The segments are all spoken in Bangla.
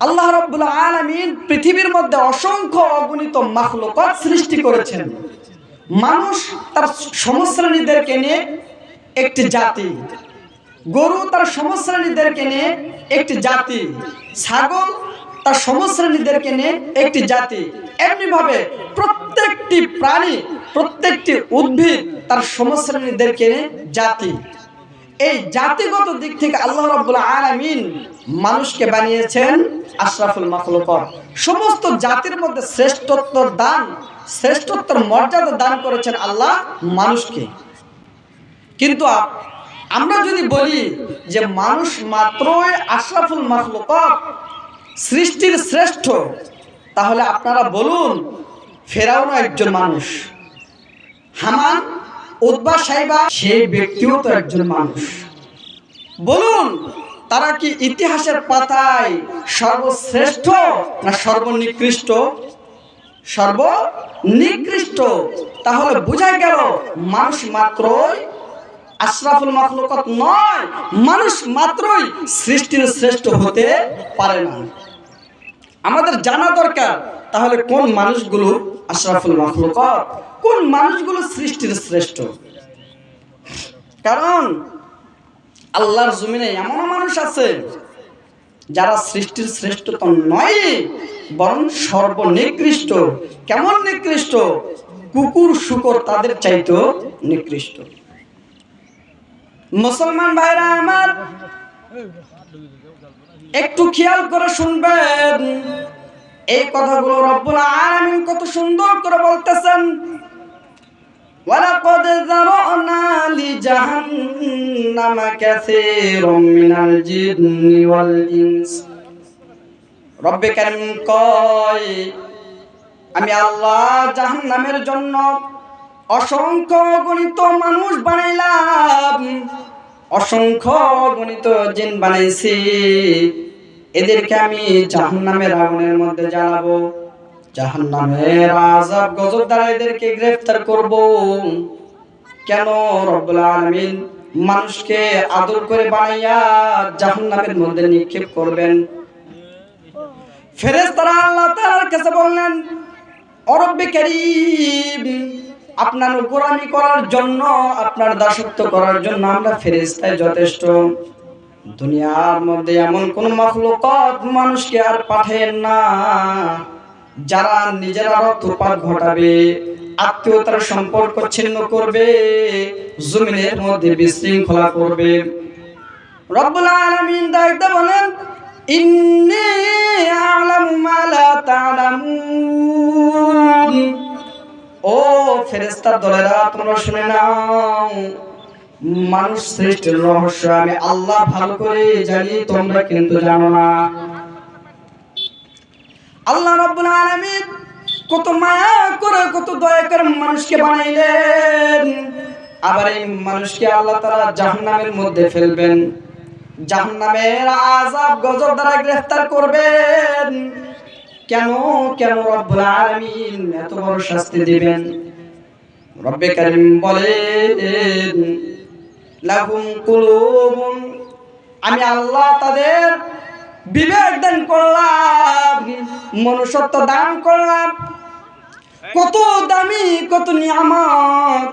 আল্লাহ রাব্বুল আলামিন পৃথিবীর মধ্যে অসংখ্য অগণিত মাখলুকাত সৃষ্টি করেছেন। মানুষ তার সমশ্রেণীদেরকে নিয়ে একটি জাতি, গরু তার সমশ্রেণীদেরকে নিয়ে একটি জাতি, ছাগল তার সমশ্রেণীদেরকে নিয়ে একটি জাতি। এমনিভাবে প্রত্যেকটি প্রাণী, প্রত্যেকটি উদ্ভিদ তার সমশ্রেণীদেরকে নিয়ে জাতি। এই জাতিগত দিক থেকে আল্লাহ রাব্বুল আলামিন মানুষকে বানিয়েছেন আশরাফুল মাখলুকাত। সমস্ত জাতির মধ্যে শ্রেষ্ঠত্বর মর্যাদা দান করেছেন আল্লাহ মানুষকে। কিন্তু আমরা যদি বলি যে মানুষ মাত্রই আশরাফুল মাখলুকাত, সৃষ্টির শ্রেষ্ঠ, তাহলে আপনারা বলুন ফেরাউন একজন মানুষ, হামান, উতবা, সাইবা সেই ব্যক্তিও তো একজন মানুষ। বলুন তারা কি ইতিহাসের পাতায় সর্বশ্রেষ্ঠ না সর্বনিকৃষ্ট? সর্বনিকৃষ্ট। তাহলে বোঝা গেল মানুষ মাত্রই আশরাফুল মাখলুকাত নয়, মানুষ মাত্রই সৃষ্টির শ্রেষ্ঠ হতে পারে না। আমাদের জানা দরকার তাহলে কোন মানুষগুলো আশরাফুল মাখলুকাত, কোন মানুষগুলো সৃষ্টির শ্রেষ্ঠ। কারণ আল্লাহর জমিনে এমন মানুষ আছে যারা সৃষ্টির শ্রেষ্ঠ তো নয়, বরং সর্বনিকৃষ্ট। কেমন নিকৃষ্ট? কুকুর শুকর তাদের চাইতেও নিকৃষ্ট। মুসলমান ভাইরা আমার, একটু খেয়াল করে শুনবেন, এই কথাগুলো রব্বুল আলামিন কত সুন্দর করে বলতেছেন। ওয়ালাকাদ যারানা লিজাহান্নামা কাসীরাম মিনাল জিন্নি ওয়াল ইনস। রব্বে কারীম কয়, আমি আল্লাহ জাহান্নামের জন্য অসংখ্য গণিত মানুষ বানাইলাম, অসংখ্য গণিত জিন বানাইছি। এদেরকে আমি জাহান্নামের আগুনের মধ্যে জ্বালাবো, জাহান্নামের আযাব গজব দ্বারা এদেরকে গ্রেফতার করব। কেন? রব্বুল আলামিন মানুষকে আদর করে বানাইয়া জাহান্নামের মধ্যে নিক্ষেপ করবেন। ফেরেশতারা আল্লাহ তাআলার কাছে বললেন, ও রব্বে কারীম, আপনার গোলামি করার জন্য, আপনার দাসত্ব করার জন্য আমরা ফেরেশতাই যথেষ্ট। দুনিয়ার মধ্যে এমন কোন মাখলুকাত মানুষকে আর পাঠায়েন না যারা নিজেরা রক্তপাত ঘটাবে, আত্মীয়তার সম্পর্ক ছিন্ন করবে, জমিনের মধ্যে বিশৃঙ্খলা করবে। রব্বুল আলামিন ডাকতে বলেন, ইন্নী আ'লামু মা লা তা'লামুন। ও ফেরেশতার দলেরা, তোমরা শুনে নাও, মানুষ সৃষ্টির রহস্য আমি আল্লাহ ভালো করে জানি, তোমরা কিন্তু জানো না। আল্লাহ রাব্বুল আলামিন কত মায়া করে, কত দয়া করে মানুষকে বানাইলেন। আবার এই মানুষকে আল্লাহ তাআলা জাহান্নামের মধ্যে ফেলবেন, জাহান্নামের আযাব গজব দ্বারা গ্রেফতার করবেন। কেন রব্বুল আলামিন এত বড় শাস্তি দিবেন? রব্বে কারীম বলেন, লাহুম কুলুবুন, আমি আল্লাহ তাদের বিবেক দান করলাম, মনুষ্যত্ব দান করলাম। কত দামি, কত নিয়ামত।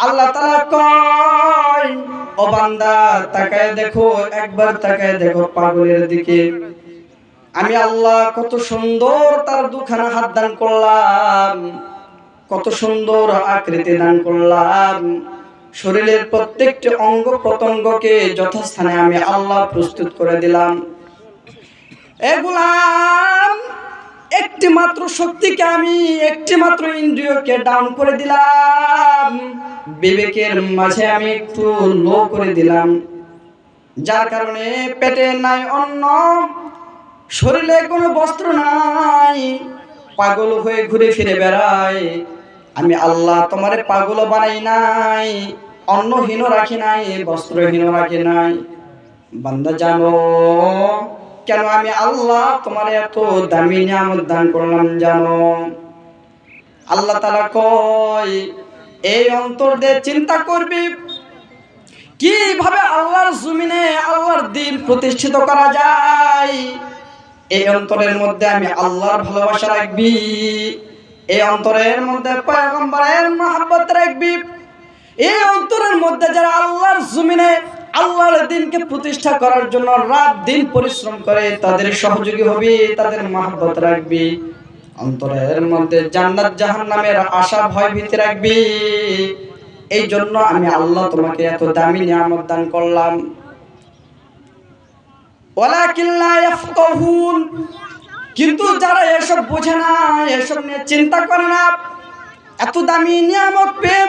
আল্লাহ তাআলা কয়, ও বান্দা তাকায় দেখো, একবার তাকায় দেখো পাগলের দিকে। আমি আল্লাহ কত সুন্দর তার দুখানা হাত দান করলাম, কত সুন্দর আকৃতি দান করলাম। শরীরের প্রত্যেকটি অঙ্গ প্রত্যঙ্গকে যথাস্থানে আমি আল্লাহ প্রস্তুত করে দিলাম। এগুলাম একটি মাত্র শক্তিকে, আমি একটি মাত্র ইন্দ্রিয়কে ডাউন করে দিলাম, বিবেকের মাঝে আমি একটু লো করে দিলাম, যার কারণে পেটে নাই অন্ন, শরীরে কোনো বস্ত্র নাই, পাগল হয়ে ঘুরে ফিরে বেড়ায়। আমি আল্লাহ তোমারে পাগল বানাই নাই, অন্নহীন রাখি নাই, বস্ত্রহীন রাখি নাই। বান্দা জানো কেন আমি আল্লাহ তোমার এত দামি নিয়ামত দান করলাম জানো? আল্লাহ তাআলা কয়, এই অন্তর দিয়ে চিন্তা করবি কিভাবে আল্লাহর জমিনে আল্লাহর দ্বীন প্রতিষ্ঠিত করা যায়। এই অন্তরের মধ্যে আমি আল্লাহর ভালোবাসা রাখবি, এই অন্তরের মধ্যে পয়গম্বরের মহব্বত রাখবি। এই অন্তরের মধ্যে যারা আল্লাহর জমিনে আল্লাহর দ্বীনকে প্রতিষ্ঠা করার জন্য রাত দিন পরিশ্রম করে, তাদের সহযোগী হবি, তাদের মহব্বত রাখবি। অন্তরের মধ্যে জান্নাত জাহান্নামের আশা ভয় ভীতি রাখবি। এই জন্য আমি আল্লাহ তোমাকে এত দামি নিয়ামত দান করলাম। ওয়ালাকিন লা ইয়াফকাহুন, কিন্তু যারা এসব বোঝে না, এসব নিয়ে চিন্তা করে না, এত দামি নিয়ামত পেয়ে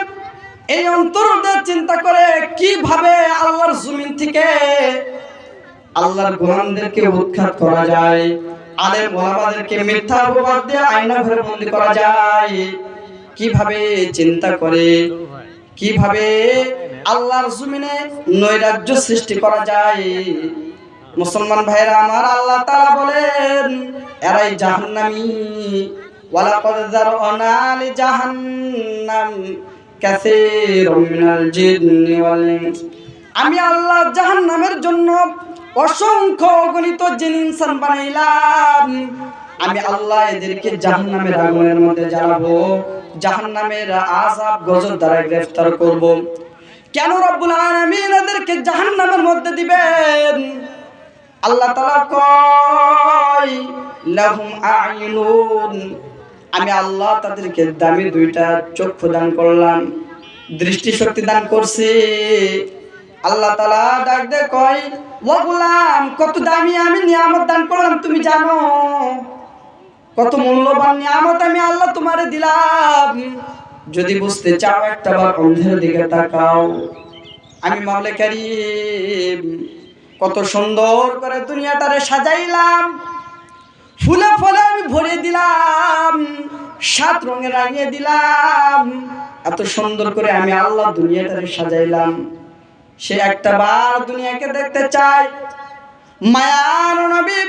এই অন্তর দিয়ে চিন্তা করে কিভাবে আল্লাহর জমিন থেকে আল্লাহর গোলামদেরকে উৎখাত করা যায়, আলেম ওলামাদেরকে মিথ্যা অপবাদ দিয়ে আয়না ঘরে বন্দী করা যায়, কিভাবে চিন্তা করে কিভাবে আল্লাহর জমিনে নৈরাজ্য সৃষ্টি করা যায়। মুসলমান ভাইরা আমার, আল্লাহ তাআলা বলেন এরাই জাহান্নামী। ওয়ালাকাদ যারআনা লি জাহান্নাম কাসীরুম মিনাল জিন্নি ওয়াল ইনস, আমি আল্লাহ জাহান্নামের জন্য অসংখ্য অগণিত জিন ইনসান বানাইলাম। আমি আল্লাহ এদেরকে জাহান্নামের আগুনের মধ্যে জ্বালাবো, জাহান্নামের আযাব গজব দ্বারা গ্রেফতার করব। কেন রব্বুল আলামিন এদেরকে জাহান্নামের মধ্যে দিবেন? আল্লাহ তাআলা কয় লাহুম আ'ইনুন, আমি আল্লাহ তাদেরকে দামি দুইটা চক্ষু দান করলাম, দৃষ্টিশক্তি দান করছি। আল্লাহ তাআলা ডাক দিয়ে কয় ও গোলাম, কত দামি আমি নিয়ামত দান করলাম তুমি জানো? কত মূল্যবান নিয়ামত আমি আল্লাহ তোমারে দিলাম। যদি বুঝতে চাও একটাবার অন্ধের দিকে তাকাও। আমি মাওলা কারীম কত সুন্দর করে দুনিয়াটারে সাজাইলাম, ফুলে ফলে আমি ভরে দিলাম, 7 রঙে রাঙিয়ে দিলাম। এত সুন্দর করে আমি আল্লাহ দুনিয়াটারে সাজাইলাম। সে একটাবার দুনিয়াকে দেখতে চায়। মায়ার নবী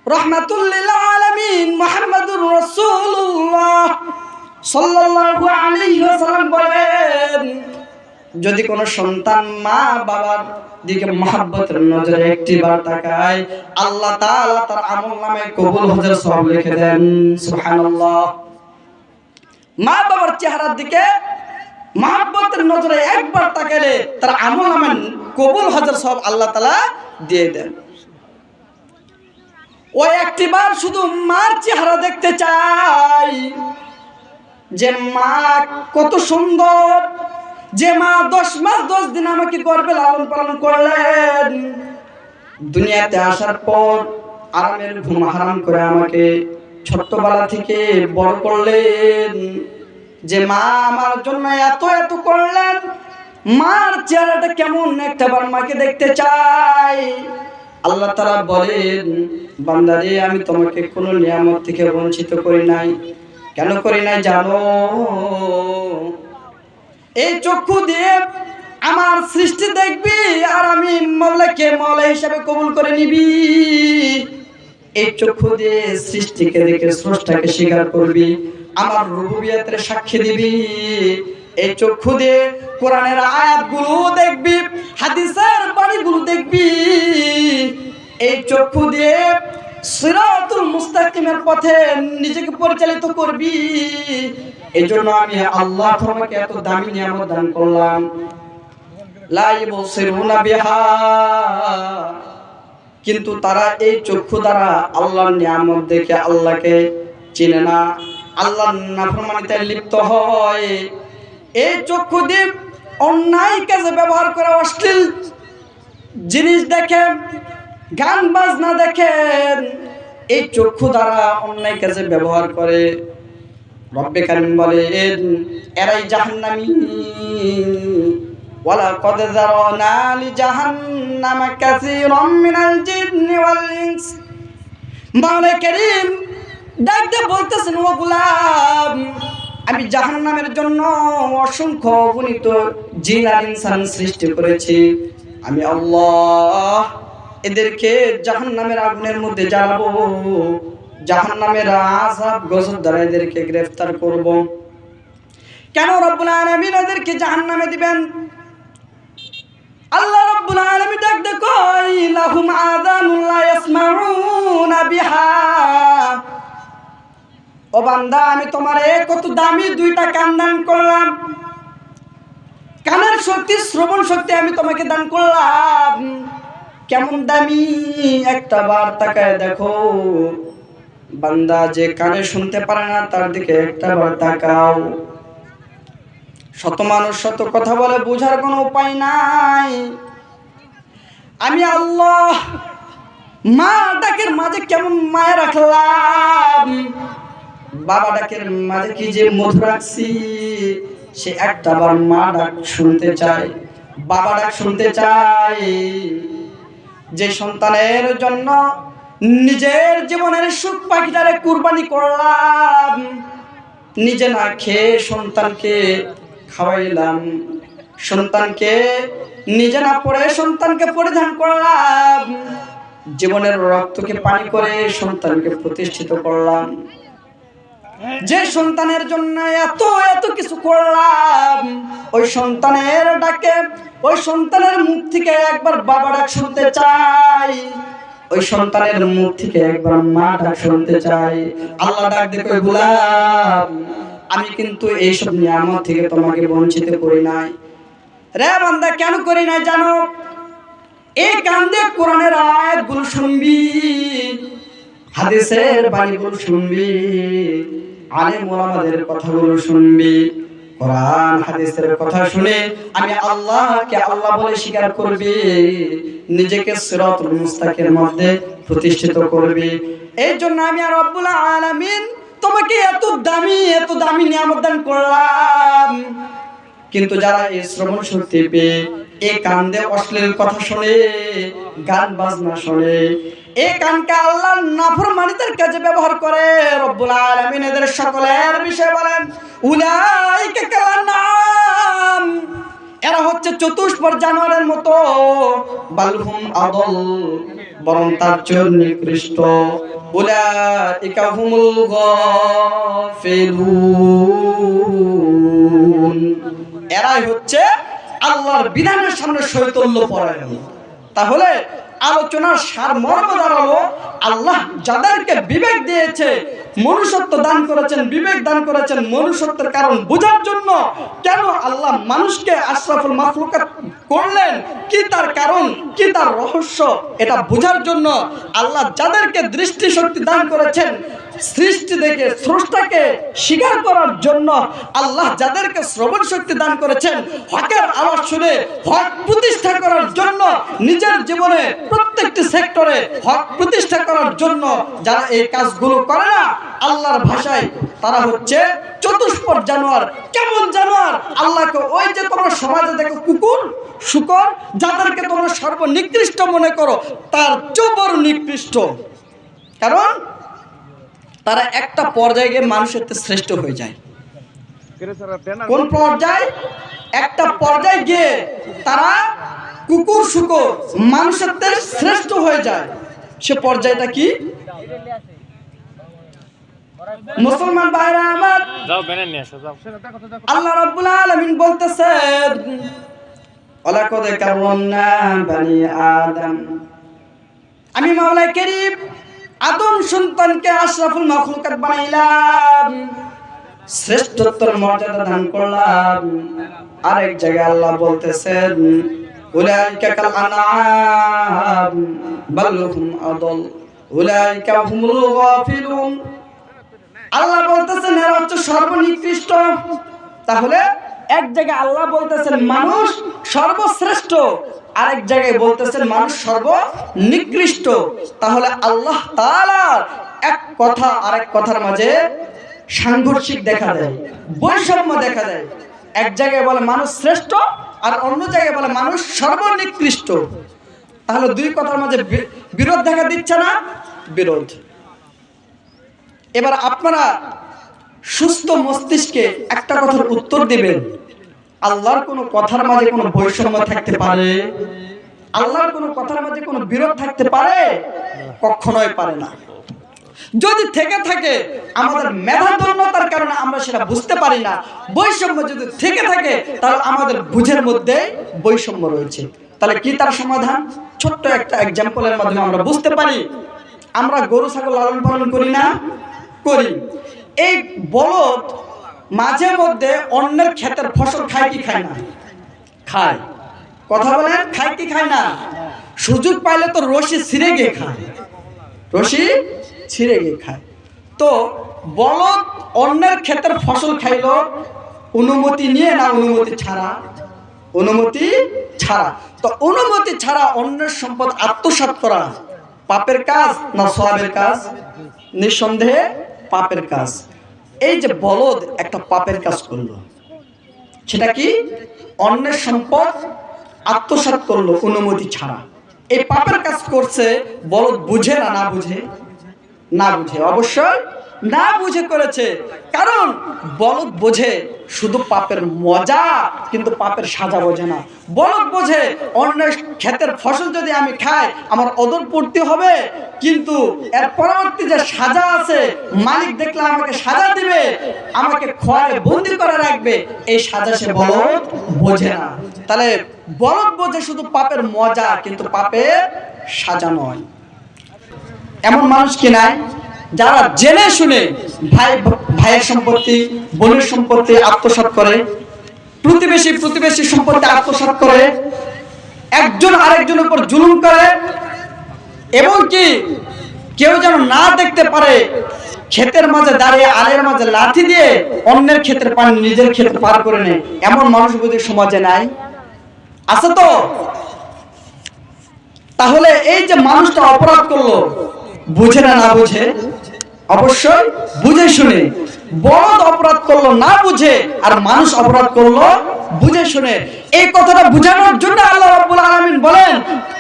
রাহমাতুল লিল আলামিন মুহাম্মাদুর রাসূলুল্লাহ সাল্লাল্লাহু আলাইহি ওয়াসাল্লাম বলেন, যদি কোনো সন্তান মা বাবার দিকে মহব্বতের নজরে একটিবার তাকায়, আল্লাহ তাআলা তার আমলনামায় কবুল হজের সওয়াব লিখে দেন। সুবহানাল্লাহ। মা বাবার চেহারার দিকে মহব্বতের নজরে একবার তাকালে তার আমলনামায় কবুল হজের সওয়াব আল্লাহ তাআলা দিয়ে দেন। ওই একটিবার শুধু মার চেহারা দেখতে চাই, যে মা কত সুন্দর, যে মা 10 মাস 10 দিন আমাকে গর্ভে লালন পালন করলেন, দুনিয়াতে আসার পর আরামের ঘুম হারাম করে আমাকে ছোট্টবেলা থেকে বড় করলেন, যে মা আমার জন্য এত এত করলেন, মার চেহারাটা কেমন একটাবার মাকে দেখতে চাই। আল্লাহ তাআলা বলেন, বান্দারে আমি তোমাকে কোনো নিয়ামত থেকে বঞ্চিত করি নাই। কেন করি নাই জানো? এই চক্ষু দিয়ে আমার সৃষ্টি দেখবি আর আমি মাওলাকে মাওলা হিসেবে কবুল করে নিবি। এই চক্ষু দিয়ে সৃষ্টিকে দেখে স্রষ্টাকে স্বীকার করবি, আমার রুবুবিয়তের সাক্ষী দিবি। এই চক্ষু দিয়ে কোরআনের আয়াতগুলো দেখবি, হাদিসের বাণীগুলো দেখবি। এই চক্ষু দিয়ে সিরাতুল মুস্তাকিমের পথে নিজেকে পরিচালিত করবি। এজন্য আমি আল্লাহ তোমাকে এত দামি নিয়ামত দান করলাম। লা ইবসিরুনা বিহা, কিন্তু তারা এই চক্ষু দ্বারা আল্লাহর নিয়ামত দেখে আল্লাহকে চিনে না, আল্লাহর নাফরমানিতে লিপ্ত হয়। এই চক্ষু দিয়ে অন্যায় কাজে ব্যবহার করে, অশ্লীল জিনিস দেখে, গান বাজনা দেখেন, এই চক্ষু দ্বারা অন্যায় কাজে ব্যবহার করে। রব্বে কারীম বলেন এরাই জাহান্নামী। ওয়ালাকাদ যারআনা লি জাহান্নামা কাসীরাম মিনাল জিন্নি ওয়াল ইনস, মাওলা কারীম ডাকতে বলতেছেন ও গোলাম, আমি জাহান্নামের জন্য অসংখ্য অগণিত জিন আর ইনসান সৃষ্টি করেছি। আমি আল্লাহ এদেরকে জাহান্নামের আগুনের মধ্যে জ্বালাবো, জাহান্নামের আযাব গজব দ্বারা এদেরকে গ্রেফতার করব। কেন রব্বুল আলামিন এদেরকে জাহান্নামে দিবেন? আল্লাহ রাব্বুল আলামিন ডাক দে কই লাহুম আযানুন লা ইয়াসমাউনা বিহা। ও বান্দা, আমি তোমারে কত দামি দুইটা কান দান করলাম, কানের শক্তি, শ্রবণ শক্তি আমি তোমাকে দান করলাম। কেমন দামি, একটা বার তাকায় দেখো বান্দা, যে কানে শুনতে পারে না তার দিকে একটা বার তাকাও। শত মানুষ শত কথা বলে, বোঝার কোনো উপায় নাই। আমি আল্লাহ মা ডাকের মাঝে কেমন মায়া রাখলাম, বাবা ডাকের মাঝে কি যে মধু রাখছি। সে একটা বার মা ডাক শুনতে চায়, বাবা ডাক শুনতে চায়। যে সন্তানের জন্য নিজের জীবনের সুখ পাখিটারে কুরবানি করলাম, নিজে না খেয়ে সন্তানকে খাওয়াইলাম, সন্তানকে নিজে না পড়ে সন্তানকে পরিধান করলাম, জীবনের রক্তকে পানি করে সন্তানকে প্রতিষ্ঠিত করলাম। যে সন্তানের জন্য এত এত কিছু করলাম, ওই সন্তানের ডাকে, ওই সন্তানের মুখ থেকে একবার বাবা ডাক শুনতে চাই, ওই সন্তানের মুখ থেকে একবার মা ডাক শুনতে চাই। আল্লাহ ডাক দিয়ে কই, গোলাম আমি কিন্তু এইসব নিয়ামত থেকে তোমাকে বঞ্চিত করি নাই রে বান্দা। কেন করি নাই জানো? এই কান দিয়ে কোরআনের আয়াতগুলো শুনবি, হাদিসের বাণীগুলো শুনবি, আলেম ওলামাদের কথাগুলো শুনবি। কোরআন হাদিসের কথা শুনে আমি আল্লাহকে আল্লাহ বলে স্বীকার করবি, নিজেকে সিরাতুল মুস্তাকিমের মধ্যে প্রতিষ্ঠিত করবি। এই জন্য আমি আর রব্বুল আলামিন তোমাকে এত দামি নিয়ামত দান করলাম। কিন্তু যারা এই শ্রবণ শক্তি পেয়ে এই কান দিয়ে অশ্লীল কথা শুনে, গান বাজনা শুনে, এই কানকে আল্লাহর নাফরমানিদের কাজে ব্যবহার করে, রব্বুল আলামিন এদের সকলের বিষয় বলেন উলাইকা কালান্নাম, এরা হচ্ছে চতুষ্পদ জানোয়ারের মতো, বালহুম আদল, বরং তার চেয়ে নিকৃষ্ট। উলাইকা হুমুল গাফিলুন, এরাই হচ্ছে আল্লাহর বিধানের সামনে শৈতল্য পরায়ণ। তাহলে আলোচনার সারমর্ম দাঁড়ালো, আল্লাহ যাদেরকে বিবেক দিয়েছে, মনুষ্যত্ব দান করেছেন, বিবেক দান করেছেন, মনুষ্যত্বের কারণ বোঝার জন্য। কেন আল্লাহ মানুষকে আশরাফুল মাখলুকাত করলেন, কি তার কারণ, কি তার রহস্য, এটা বোঝার জন্য। আল্লাহ যাদেরকে দৃষ্টিশক্তি দান করেছেন, সৃষ্টি দেখে স্রষ্টাকে স্বীকার করার জন্য। আল্লাহ যাদেরকে শ্রবণ শক্তি দান করেছেন, হকের আওয়াজ শুনে হক প্রতিষ্ঠা করার জন্য, নিজের জীবনে প্রত্যেকটি সেক্টরে হক প্রতিষ্ঠা করার জন্য যারা এই কাজগুলো করে না, আল্লাহর ভাষায় তারা হচ্ছে চতুষ্পদ জানোয়ার। কেমন জানোয়ার? আল্লাহকে ওই যে তোমরা সমাজে দেখো কুকুর, শূকর, যাদেরকে তোমরা সর্বনিকৃষ্ট মনে করো, তার চেয়ে বড় নিকৃষ্ট। কারণ তারা একটা পর্যায়ে গিয়ে মানুষের শ্রেষ্ঠ হয়ে যায়। কোন পর্যায়ে? একটা পর্যায়ে গিয়ে তারা কুকুর শূকর মানুষের শ্রেষ্ঠ হয়ে যায়। সে পর্যায়টা কি? মুসলমান ভাইরা আমার, আল্লাহ রাব্বুল আলামিন বলতেছেন ওয়ালাকাদ কাররামনা বানি আদম, আমি মাওলা কারীম আদম সন্তানকে আশরাফুল মাখলুকাত বানাইলাম, শ্রেষ্ঠত্বের মর্যাদা দান করলাম। আরেক জায়গায় আল্লাহ বলতেছেন উলাইকা কাল আনআম বাল হুম আদল উলাইকা হুমুল গাফিলুন। আল্লাহ বলতেছেন এরা হচ্ছে সর্বনিকৃষ্ট। তাহলে এক জায়গায় আল্লাহ বলতেছেন মানুষ সর্বশ্রেষ্ঠ, আরেক জায়গায় বলতেছেন মানুষ সর্বনিকৃষ্ট। তাহলে আল্লাহ তাআলার এক কথা আরেক কথার মাঝে সাংঘর্ষিক দেখা দেয়, বৈষম্য দেখা দেয়। এক জায়গায় বলে মানুষ শ্রেষ্ঠ, আর অন্য জায়গায় বলে মানুষ সর্বনিকৃষ্ট। তাহলে দুই কথার মাঝে বিরোধ দেখা দিচ্ছে না? বিরোধ। এবার আপনারা সুস্থ মস্তিষ্কে একটা কথার উত্তর দিবেন, আল্লাহর কোনো কথার মাঝে কোনো বৈষম্য থাকতে পারে? আল্লাহর কোনো কথার মাঝে কোনো বিরোধ থাকতে পারে? কখনোই পারে না। যদি থেকে থাকে আমাদের মেধাদন্যতার কারণে আমরা সেটা বুঝতে পারি না। বৈষম্য যদি থেকে থাকে তাহলে আমাদের বুঝের মধ্যে বৈষম্য রয়েছে। তাহলে কি তার সমাধান? ছোট্ট একটা এক্সাম্পলের মাধ্যমে আমরা বুঝতে পারি। আমরা গরু ছাগল লালন পালন করি না? করি। এই বলদ মাঝে মধ্যে অন্যের ক্ষেতের ফসল খায় কি খায় না? খায়। কথা বলেন, খায় কি খায় না? সুযোগ পাইলে তো রশি ছিঁড়ে গিয়ে খায়, রশি ছিঁড়ে গিয়ে খায়। তো বলদ অন্যের ক্ষেতের ফসল খাইলো অনুমতি নিয়ে না অনুমতি ছাড়া? অনুমতি ছাড়া। তো অনুমতি ছাড়া অন্যের সম্পদ আত্মসাৎ করা পাপের কাজ না সওয়াবের কাজ? নিঃসন্দেহে পাপের কাজ। এই যে বলদ একটা পাপের কাজ করলো, সেটা কি? অন্যের সম্পদ আত্মসাৎ করলো অনুমতি ছাড়া। এই পাপের কাজ করছে। বলদ বুঝে না না বুঝে? না বুঝে, অবশ্যই না বুঝে করেছে। কারণ বলদ বোঝে শুধু পাপের মজা, কিন্তু পাপের সাজা বোঝে না। বলদ বোঝে অন্যের ক্ষেতের ফসল যদি আমি খাই আমার অদর পড়তে হবে, কিন্তু এর পরবর্তী যে সাজা আছে, মালিক দেখলে আমাকে সাজা দিবে, আমাকে খোয়ারে বন্দি করে রাখবে, এই সাজা সে বলদ বোঝে না। তাহলে বলদ বোঝে শুধু পাপের মজা, কিন্তু পাপের সাজা নয়। এমন মানুষ কি নাই যারা জেনে শুনে ভাইয়ের সম্পত্তি, বোনের সম্পত্তি আত্মসাৎ করে, প্রতিবেশীর সম্পত্তি আত্মসাৎ করে, একজন আরেকজনের উপর জুলুম করে, এবং কি কেউ যেন না দেখতে পারে ক্ষেতের মাঝে দাঁড়িয়ে আলের মাঝে লাঠি দিয়ে অন্যের ক্ষেতের পানি নিজের ক্ষেতে পার করে নেয়। এমন মানুষ বুঝি সমাজে নাই? আছে তো? তাহলে এই যে মানুষটা অপরাধ করলো, বুঝে না না বুঝে? অবশ্যই বুঝে শুনে। বলদ অপরাধ করলো না বুঝে, আর মানুষ অপরাধ করলো বুঝে শুনে। এই কথাটা বোঝানোর জন্য আল্লাহ রাব্বুল আলামিন বলেন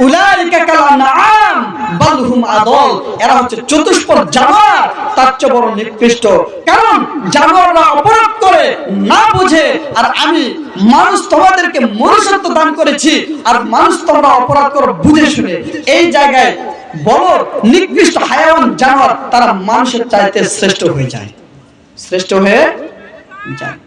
উলাইকা কাল আনআম বাল হুম আদল, এরা হচ্ছে চতুষ্পদ জানোয়ার, তার চেয়ে বড় নিকৃষ্ট। কারণ জানোয়াররা অপরাধ করে না বুঝে, আর আমি মানুষ তোমাদেরকে মনুষ্যত্ব দান করেছি, আর মানুষ তোমরা অপরাধ করো বুঝে শুনে। এই জায়গায় বলদ নিকৃষ্ট হায়াওয়ান জানোয়ার, তারা মানুষের চাইতে শ্রেষ্ঠ হয়ে যায়, শ্রেষ্ঠ হয়ে যায়।